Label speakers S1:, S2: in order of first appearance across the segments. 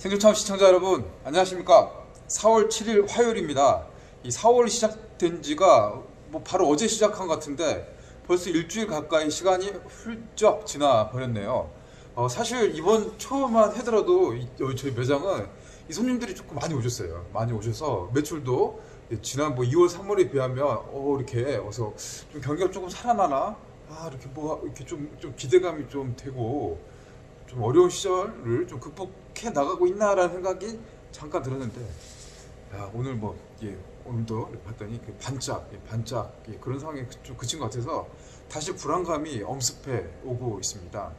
S1: 생존참 시청자 여러분 안녕하십니까. 4월 7일 화요일입니다. 이 4월이 시작된 지가 바로 어제 시작한 것 같은데 벌써 일주일 가까이 시간이 훌쩍 지나 버렸네요. 사실 이번 초만 하더라도 저희 매장은 이 손님들이 조금 많이 오셨어요. 많이 오셔서 매출도 지난 2월 3월에 비하면 이렇게 어서 좀 경기가 조금 살아나나 이렇게 이렇게 좀 기대감이 좀 되고 좀 어려운 시절을 좀 극복해 나가고 있나라는 생각이 잠깐 들었는데, 오늘 오늘도 봤더니 반짝 그런 상황에 좀 그친 것 같아서 다시 불안감이 엄습해 오고 있습니다.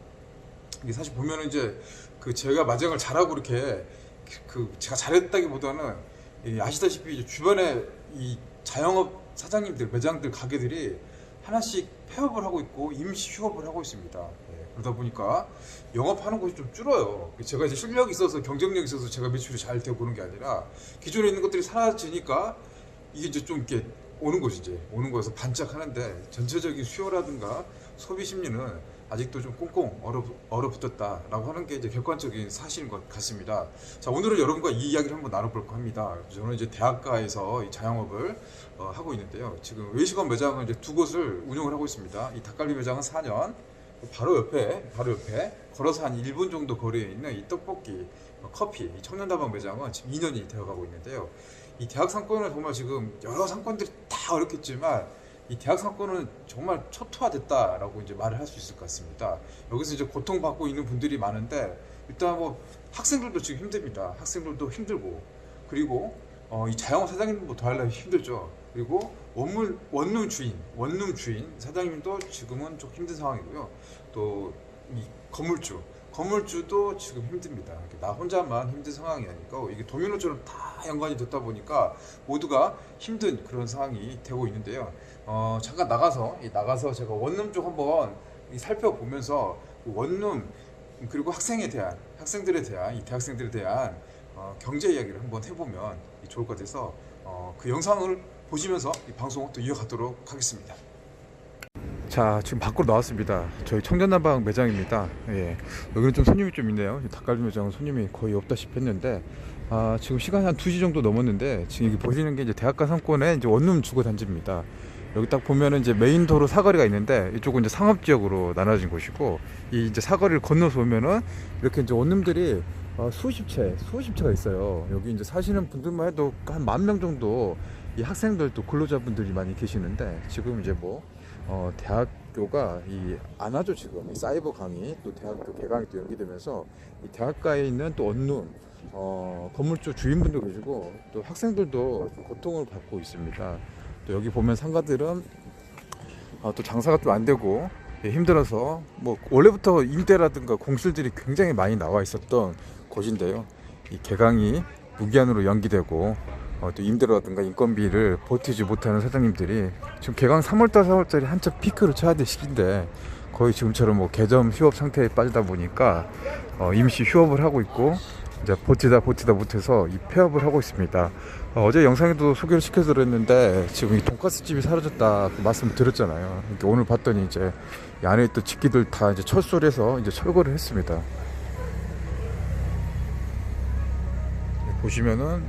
S1: 이게 사실 보면은 이제 제가 마장을 잘하고 이렇게 제가 잘했다기보다는 아시다시피 이제 주변에 이 자영업 사장님들, 매장들, 가게들이 하나씩 폐업을 하고 있고 임시 휴업을 하고 있습니다. 그러다 보니까 영업하는 곳이 좀 줄어요. 제가 이제 실력이 있어서 경쟁력이 있어서 제가 매출이 잘 되고 그런 게 아니라 기존에 있는 것들이 사라지니까 이게 이제 좀 이렇게 오는 거에서 반짝하는데 전체적인 수요라든가 소비 심리는 아직도 좀 꽁꽁 얼어붙었다라고 하는 게 이제 객관적인 사실인 것 같습니다. 자, 오늘은 여러분과 이 이야기를 한번 나눠볼까 합니다. 저는 이제 대학가에서 이 자영업을 하고 있는데요. 지금 외식원 매장은 이제 2곳을 운영을 하고 있습니다. 이 닭갈비 매장은 4년, 바로 옆에 걸어서 한 1분 정도 거리에 있는 이 떡볶이, 커피, 이 청년다방 매장은 지금 2년이 되어가고 있는데요. 이 대학 상권은 정말 지금 여러 상권들이 다 어렵겠지만 이 대학 상권은 정말 초토화됐다라고 이제 말을 할 수 있을 것 같습니다. 여기서 이제 고통받고 있는 분들이 많은데 일단 학생들도 지금 힘듭니다. 학생들도 힘들고, 그리고 이 자영업 사장님도 더하려면 힘들죠. 그리고 원룸 주인 사장님도 지금은 좀 힘든 상황이고요. 또 이 건물주도 지금 힘듭니다. 나 혼자만 힘든 상황이 아니고 이게 도미노처럼 다 연관이 됐다 보니까 모두가 힘든 그런 상황이 되고 있는데요. 잠깐 나가서 제가 원룸 쪽 한번 살펴보면서 원룸 그리고 학생들에 대한 이 대학생들에 대한 경제 이야기를 한번 해보면 좋을 것 같아서 그 영상을 보시면서 이 방송을 또 이어가도록 하겠습니다. 자, 지금 밖으로 나왔습니다. 저희 청년다방 매장입니다. 여기는 좀 손님이 좀 있네요. 닭갈비 매장은 손님이 거의 없다시피 했는데, 지금 시간이 한 2시 정도 넘었는데, 지금 여기 보시는 게 이제 대학가 상권의 이제 원룸 주거 단지입니다. 여기 딱 보면은 이제 메인 도로 사거리가 있는데, 이쪽은 이제 상업지역으로 나눠진 곳이고, 이 이제 사거리를 건너서 오면은 이렇게 이제 원룸들이 수십 채가 있어요. 여기 이제 사시는 분들만 해도 한 10,000명 정도 이 학생들 또 근로자분들이 많이 계시는데, 지금 이제 대학교가 안 하죠. 지금 이 사이버 강의, 또 대학교 개강이 또 연기되면서 이 대학가에 있는 또 원룸 건물주 주인분도 계시고 또 학생들도 고통을 받고 있습니다. 또 여기 보면 상가들은 또 장사가 좀 안 되고 힘들어서 원래부터 임대라든가 공실들이 굉장히 많이 나와 있었던 곳인데요. 이 개강이 무기한으로 연기되고 또 임대료라든가 인건비를 버티지 못하는 사장님들이 지금 개강 3월달 4월달이 한참 피크를 쳐야 될 시기인데 거의 지금처럼 개점 휴업 상태에 빠지다 보니까 임시 휴업을 하고 있고 이제 버티다 못해서 이 폐업을 하고 있습니다. 어제 영상에도 소개를 시켜드렸는데 지금 이 돈가스 집이 사라졌다 그 말씀을 드렸잖아요. 오늘 봤더니 이제 이 안에 있던 집기들 다 이제 철수를 해서 이제 철거를 했습니다. 보시면은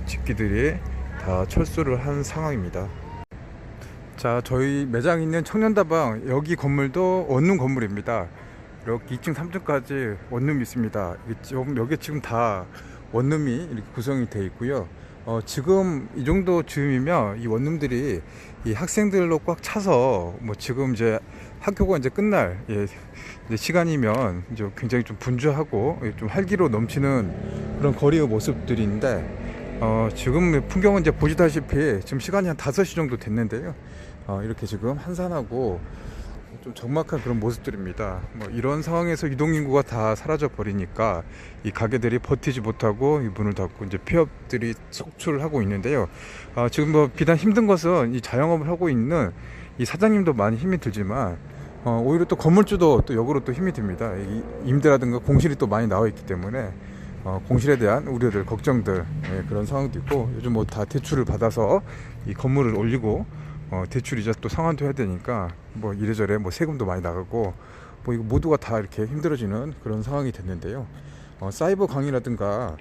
S1: 집기들이 다 철수를 한 상황입니다. 자, 저희 매장 있는 청년다방 여기 건물도 원룸 건물입니다. 이렇게 2층 3층까지 원룸이 있습니다. 여기 지금 다 원룸이 이렇게 구성이 되어 있고요. 지금 이 정도 즈음이면 이 원룸들이 이 학생들로 꽉 차서 지금 이제 학교가 이제 끝날 이제 시간이면 이제 굉장히 좀 분주하고 좀 활기로 넘치는 그런 거리의 모습들인데 지금 풍경은 이제 보시다시피 지금 시간이 한 5시 정도 됐는데요. 이렇게 지금 한산하고 좀 적막한 그런 모습들입니다. 이런 상황에서 유동인구가 다 사라져 버리니까 이 가게들이 버티지 못하고 이 문을 닫고 이제 폐업들이 속출을 하고 있는데요. 지금 비단 힘든 것은 이 자영업을 하고 있는 이 사장님도 많이 힘이 들지만 오히려 또 건물주도 또 역으로 또 힘이 듭니다. 이 임대라든가 공실이 또 많이 나와 있기 때문에 공실에 대한 우려들, 걱정들 그런 상황도 있고 요즘 다 대출을 받아서 이 건물을 올리고 대출 이자 또 상환도 해야 되니까 이래저래 세금도 많이 나가고 이거 모두가 다 이렇게 힘들어지는 그런 상황이 됐는데요.
S2: 사이버 강의라든가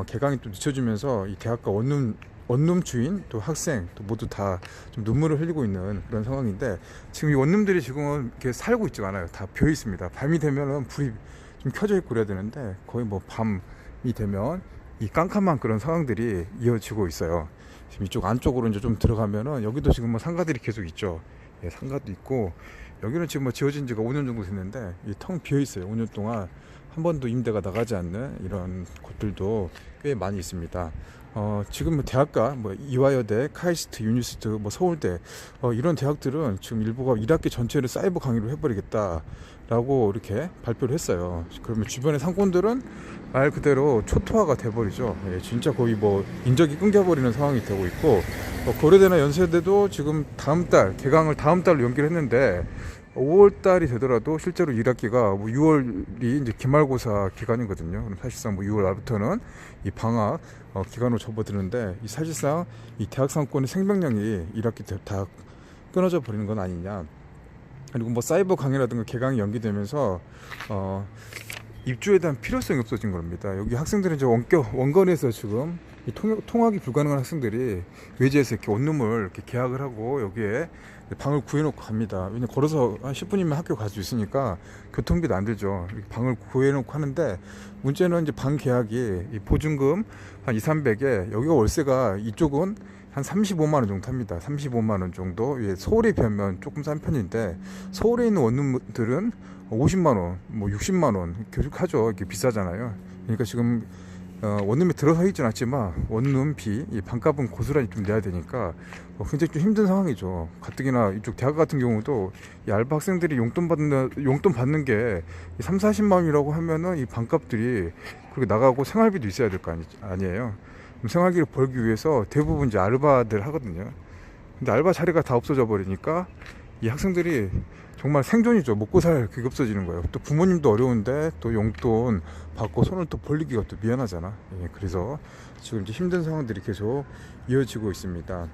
S2: 개강이 또 늦춰지면서 이 대학과 원룸 주인 또 학생 또 모두 다 좀 눈물을 흘리고 있는 그런 상황인데, 지금 이 원룸들이 지금은 이렇게 살고 있지가 않아요. 다 비어 있습니다. 밤이 되면은 불이 좀 켜져 있고 그래야 되는데, 거의 뭐 밤이 되면 이 깜깜한 그런 상황들이 이어지고 있어요. 지금 이쪽 안쪽으로 이제 좀 들어가면은 여기도 지금 뭐 상가들이 계속 있죠. 예, 상가도 있고, 여기는 지금 뭐 지어진 지가 5년 정도 됐는데 이 텅 비어 있어요. 5년 동안 한 번도 임대가 나가지 않는 이런 곳들도 꽤 많이 있습니다. 지금 뭐 대학가 뭐 이화여대, 카이스트, 유니스트, 뭐 서울대 이런 대학들은 지금 일부가 1학기 전체를 사이버 강의로 해버리겠다라고 이렇게 발표를 했어요. 그러면 주변의 상권들은 말 그대로 초토화가 돼버리죠. 예, 진짜 거의 뭐 인적이 끊겨버리는 상황이 되고 있고, 고려대나 연세대도 지금 다음 달 개강을 다음 달로 연기를 했는데 5월 달이 되더라도 실제로 1학기가 뭐 6월이 이제 기말고사 기간이거든요. 그럼 사실상 뭐 6월 말부터는 이 방학 기간으로 접어드는데, 이 사실상 이 대학 상권의 생명력이 1학기 때 다 끊어져 버리는 건 아니냐. 그리고 뭐 사이버 강의라든가 개강이 연기되면서 입주에 대한 필요성이 없어진 겁니다. 여기 학생들은 이제 원건에서 지금 이 통학이 불가능한 학생들이 외지에서 이렇게 원룸을 이렇게 계약을 하고 여기에 방을 구해놓고 갑니다. 왜냐면 걸어서 한 10분이면 학교 갈 수 있으니까 교통비도 안 들죠. 이렇게 방을 구해놓고 하는데, 문제는 이제 방 계약이 이 보증금 한 200~300에 여기가 월세가 이쪽은 한 35만 원 정도 합니다. 35만 원 정도. 예, 서울에 비하면 조금 싼 편인데, 서울에 있는 원룸들은 50만 원, 뭐 60만 원 계속하죠. 이게 비싸잖아요. 그러니까 지금 원룸에 들어서 있진 않지만 원룸비, 이 방값은 고스란히 좀 내야 되니까 굉장히 좀 힘든 상황이죠. 가뜩이나 이쪽 대학 같은 경우도 이 알바 학생들이 용돈 받는 게 30~40만 원이라고 하면은 이 방값들이 그렇게 나가고 생활비도 있어야 될 거 아니에요. 그럼 생활비를 벌기 위해서 대부분 이제 알바들 하거든요. 근데 알바 자리가 다 없어져 버리니까 이 학생들이 정말 생존이죠. 먹고 살 그게 없어지는 거예요. 또 부모님도 어려운데 또 용돈 받고 손을 또 벌리기가 또 미안하잖아. 예, 그래서 지금 이제 힘든 상황들이 계속 이어지고 있습니다.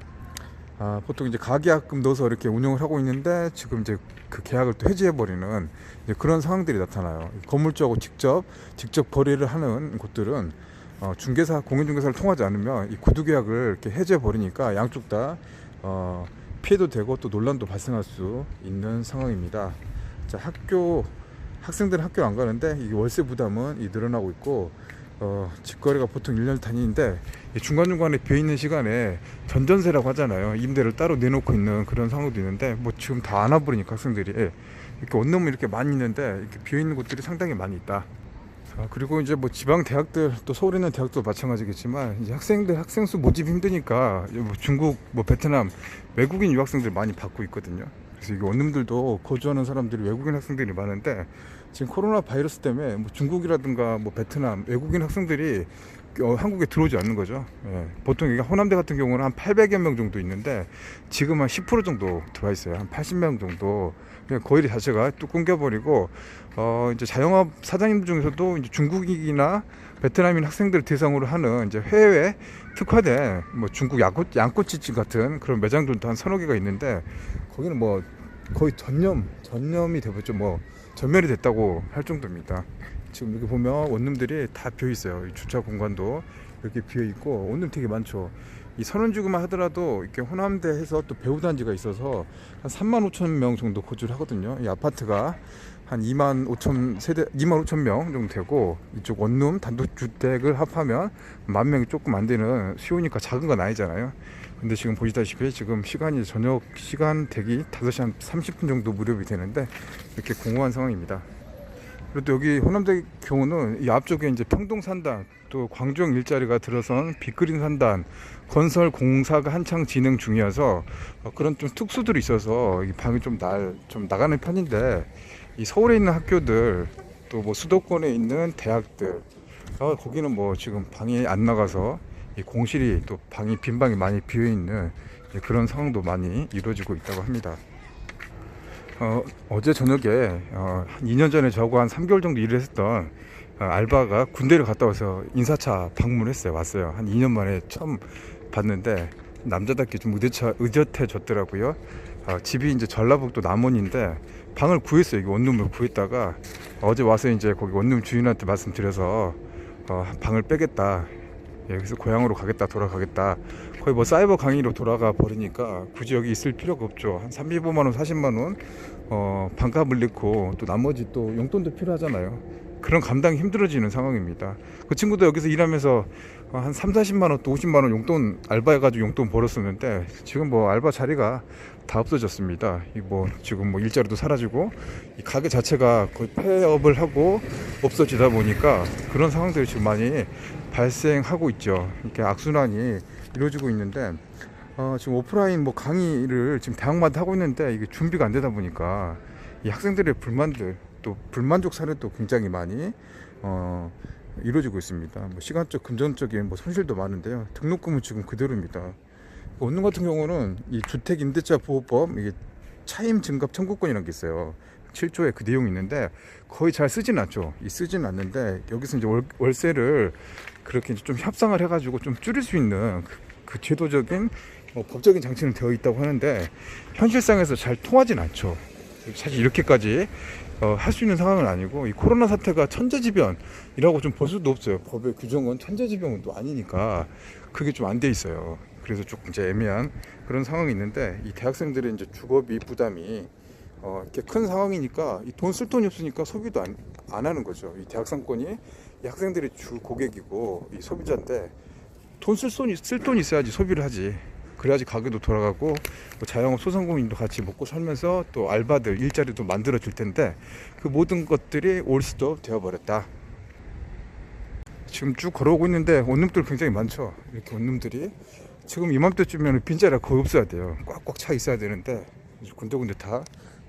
S2: 보통 이제 가계약금 넣어서 이렇게 운영을 하고 있는데, 지금 이제 그 계약을 또 해지해버리는 그런 상황들이 나타나요. 건물주하고 직접 거래를 하는 곳들은 공인중개사를 통하지 않으면 이 구두계약을 이렇게 해지해버리니까 양쪽 다 피해도 되고 또 논란도 발생할 수 있는 상황입니다. 자, 학생들은 학교 안 가는데 이 월세 부담은 늘어나고 있고, 직거래가 보통 1년 단위인데 중간중간에 비어있는 시간에 전전세라고 하잖아요. 임대를 따로 내놓고 있는 그런 상황도 있는데, 뭐 지금 다 안 와버리니까 학생들이 이렇게 원룸이 이렇게 많이 있는데 이렇게 비어있는 곳들이 상당히 많이 있다. 그리고 이제 뭐 지방 대학들, 또 서울에 있는 대학도 마찬가지겠지만, 이제 학생 수 모집 힘드니까 뭐 중국, 뭐 베트남 외국인 유학생들 많이 받고 있거든요. 그래서 이게 원룸들도 거주하는 사람들이 외국인 학생들이 많은데, 지금 코로나 바이러스 때문에 뭐 중국이라든가 뭐 베트남 외국인 학생들이 한국에 들어오지 않는 거죠. 예. 보통 이게 호남대 같은 경우는 한 800여 명 정도 있는데 지금 한 10% 정도 들어와 있어요. 한 80명 정도. 거의 자체가 또 끊겨버리고, 이제 자영업 사장님들 중에서도 이제 중국인이나 베트남인 학생들 대상으로 하는 이제 해외 특화된 뭐 중국 양꼬치집 같은 그런 매장들도 한 3~4개가 있는데, 거기는 뭐 거의 전념이 돼버렸죠. 뭐 전멸이 됐다고 할 정도입니다. 지금 여기 보면 원룸들이 다 비어 있어요. 주차 공간도 이렇게 비어 있고, 원룸 되게 많죠. 이 선원지구만 하더라도 이렇게 호남대에서 또 배우단지가 있어서 한 35,000명 정도 거주를 하거든요. 이 아파트가 한 25,000명 정도 되고, 이쪽 원룸 단독주택을 합하면 10,000명이 조금 안 되는, 쉬우니까 작은 건 아니잖아요. 근데 지금 보시다시피 지금 시간이 저녁 시간 대기 5시 한 30분 정도 무렵이 되는데 이렇게 공허한 상황입니다. 그리고 또 여기 호남대 경우는 이 앞쪽에 이제 평동 산단, 또 광주형 일자리가 들어선 빅그린 산단 건설 공사가 한창 진행 중이어서 그런 좀 특수들이 있어서 이 방이 좀 나가는 편인데, 이 서울에 있는 학교들, 또 뭐 수도권에 있는 대학들, 거기는 뭐 지금 방이 안 나가서 이 공실이, 또 빈 방이 많이 비어 있는 그런 상황도 많이 이루어지고 있다고 합니다. 어제 저녁에 한 2년 전에 저하고 한 3개월 정도 일을 했었던 알바가 군대를 갔다 와서 인사차 방문했어요. 왔어요. 한 2년 만에 처음 봤는데 남자답게 좀 의젓해졌더라고요. 집이 이제 전라북도 남원인데 방을 구했어요. 원룸을 구했다가 어제 와서 이제 거기 원룸 주인한테 말씀드려서 방을 빼겠다. 예, 그래서 고향으로 가겠다, 돌아가겠다. 거의 뭐 사이버 강의로 돌아가 버리니까 굳이 여기 있을 필요가 없죠. 한 35만 원, 40만 원 반값을 넣고 또 나머지 또 용돈도 필요하잖아요. 그런 감당이 힘들어지는 상황입니다. 그 친구도 여기서 일하면서 한 3, 40만 원 또 50만 원 용돈 알바해가지고 용돈 벌었었는데 지금 뭐 알바 자리가 다 없어졌습니다. 이 뭐 지금 뭐 일자리도 사라지고 이 가게 자체가 거의 폐업을 하고 없어지다 보니까 그런 상황들이 지금 많이 발생하고 있죠. 이렇게 악순환이 이루어지고 있는데 지금 오프라인 뭐 강의를 지금 대학마다 하고 있는데 이게 준비가 안 되다 보니까 이 학생들의 불만들 또 불만족 사례도 굉장히 많이 이루어지고 있습니다. 뭐 시간적 금전적인 뭐 손실도 많은데요. 등록금은 지금 그대로입니다. 원룸 같은 경우는 이 주택임대차 보호법 이게 차임 증갑 청구권이라는 게 있어요. 7조에 그 내용이 있는데 거의 잘 쓰진 않죠. 쓰진 않는데 여기서 이제 월세를 그렇게 이제 좀 협상을 해가지고 좀 줄일 수 있는 그 제도적인 법적인 장치는 되어 있다고 하는데 현실상에서 잘 통하진 않죠. 사실 이렇게까지 할 수 있는 상황은 아니고 이 코로나 사태가 천재지변이라고 좀 볼 수도 없어요. 법의 규정은 천재지변은 또 아니니까 그게 좀 안 돼 있어요. 그래서 조금 이제 애매한 그런 상황이 있는데 이 대학생들의 이제 주거비 부담이 이렇게 큰 상황이니까 이 돈 쓸 돈이 없으니까 소비도 안 하는 거죠. 이 대학생권이 이 학생들의 주 고객이고 이 소비자인데 돈 쓸 돈이 있어야지 소비를 하지. 그래야지 가게도 돌아가고 뭐 자영업 소상공인도 같이 먹고 살면서 또 알바들 일자리도 만들어질 텐데 그 모든 것들이 올스톱 되어버렸다. 지금 쭉 걸어오고 있는데 원룸들 굉장히 많죠. 이렇게 원룸들이 지금 이맘때쯤에는 빈자리가 거의 없어야 돼요. 꽉꽉 차 있어야 되는데 군데군데 다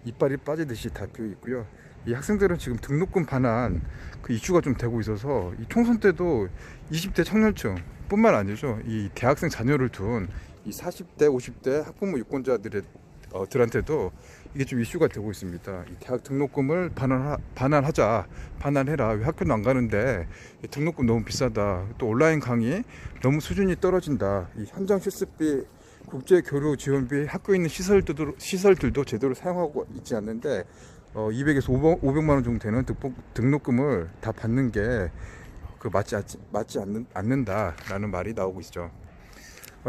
S2: 이빨이 빠지듯이 다 비어 있고요. 이 학생들은 지금 등록금 반환 그 이슈가 좀 되고 있어서 이 총선 때도 20대 청년층 뿐만 아니죠. 이 대학생 자녀를 둔 이 40대, 50대 학부모 유권자들한테도 이게 좀 이슈가 되고 있습니다. 이 대학 등록금을 반환해라. 왜 학교도 안 가는데 등록금 너무 비싸다. 또 온라인 강의 너무 수준이 떨어진다. 이 현장 실습비, 국제 교류 지원비, 학교에 있는 시설들도 제대로 사용하고 있지 않는데 200에서 500만 원 정도 되는 등록금을 다 받는 게 맞지 않는다라는 말이 나오고 있죠.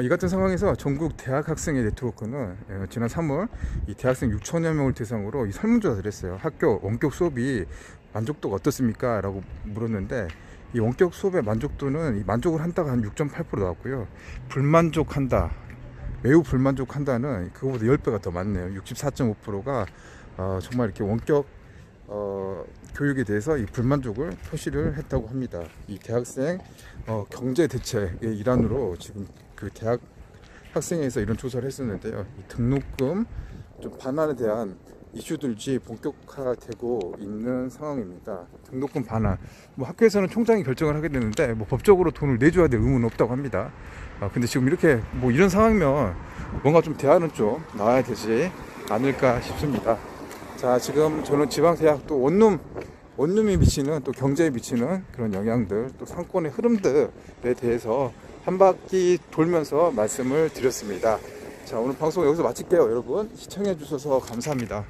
S2: 이 같은 상황에서 전국 대학 학생의 네트워크는 지난 3월 이 대학생 6천여 명을 대상으로 이 설문조사를 했어요. 학교 원격 수업이 만족도가 어떻습니까? 라고 물었는데 이 원격 수업의 만족도는 이 만족을 한다가 한 6.8% 나왔고요. 매우 불만족한다는 그거보다 10배가 더 많네요. 64.5%가 정말 이렇게 원격 교육에 대해서 이 불만족을 표시를 했다고 합니다. 이 대학생 경제 대책의 일환으로 지금 그 대학 학생회에서 이런 조사를 했었는데요. 이 등록금 좀 반환에 대한 이슈들이 본격화되고 있는 상황입니다. 등록금 반환. 뭐 학교에서는 총장이 결정을 하게 되는데 뭐 법적으로 돈을 내줘야 될 의무는 없다고 합니다. 근데 지금 이렇게 뭐 이런 상황이면 뭔가 좀 대안은 좀 나와야 되지 않을까 싶습니다. 자, 지금 저는 지방대학 또 원룸이 미치는 또 경제에 미치는 그런 영향들 또 상권의 흐름들에 대해서 한 바퀴 돌면서 말씀을 드렸습니다. 자, 오늘 방송 여기서 마칠게요. 여러분 시청해 주셔서 감사합니다.